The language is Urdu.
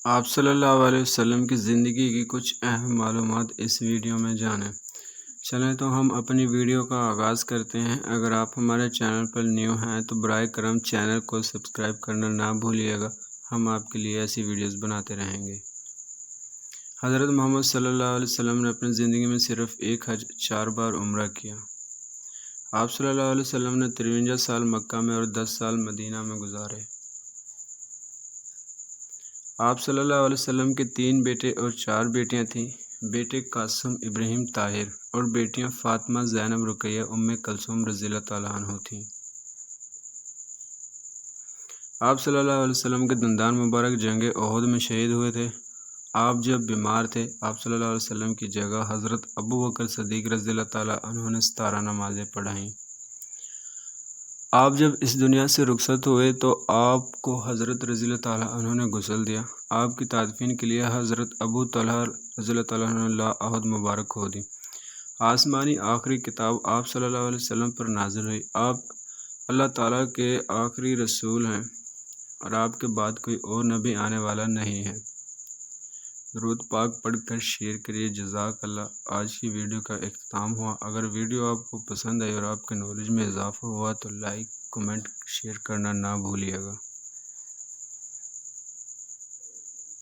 آپ صلی اللہ علیہ وسلم کی زندگی کی کچھ اہم معلومات اس ویڈیو میں جانیں۔ چلیں تو ہم اپنی ویڈیو کا آغاز کرتے ہیں۔ اگر آپ ہمارے چینل پر نیو ہیں تو برائے کرم چینل کو سبسکرائب کرنا نہ بھولیے گا، ہم آپ کے لیے ایسی ویڈیوز بناتے رہیں گے۔ حضرت محمد صلی اللہ علیہ وسلم نے اپنی زندگی میں صرف ایک حج 4 بار عمرہ کیا۔ آپ صلی اللہ علیہ وسلم نے 53 سال مکہ میں اور 10 سال مدینہ میں گزارے۔ آپ صلی اللہ علیہ وسلم کے 3 بیٹے اور 4 بیٹیاں تھیں۔ بیٹے قاسم، ابراہیم، طاہر اور بیٹیاں فاطمہ، زینب، رقیہ، کلثوم رضی اللہ تعالیٰ عنہ تھیں۔ آپ صلی اللہ علیہ وسلم کے دندان مبارک جنگ احد میں شہید ہوئے تھے۔ آپ جب بیمار تھے، آپ صلی اللہ علیہ وسلم کی جگہ حضرت ابوبکر صدیق رضی اللہ تعالیٰ عنہ نے 17 نمازیں پڑھائیں۔ آپ جب اس دنیا سے رخصت ہوئے تو آپ کو حضرت رضی اللہ تعالیٰ عنہ نے غسل دیا۔ آپ کی تدفین کے لیے حضرت ابو طلحہ رضی اللہ تعالیٰ عنہ نے عہد مبارک ہو دی۔ آسمانی آخری کتاب آپ صلی اللہ علیہ وسلم پر نازل ہوئی۔ آپ اللہ تعالیٰ کے آخری رسول ہیں اور آپ کے بعد کوئی اور نبی آنے والا نہیں ہے۔ درود پاک پڑھ کر شیئر کریے۔ جزاک اللہ۔ آج کی ویڈیو کا اختتام ہوا۔ اگر ویڈیو آپ کو پسند آئی اور آپ کے نالج میں اضافہ ہوا تو لائک، کمنٹ، شیئر کرنا نہ بھولیے گا۔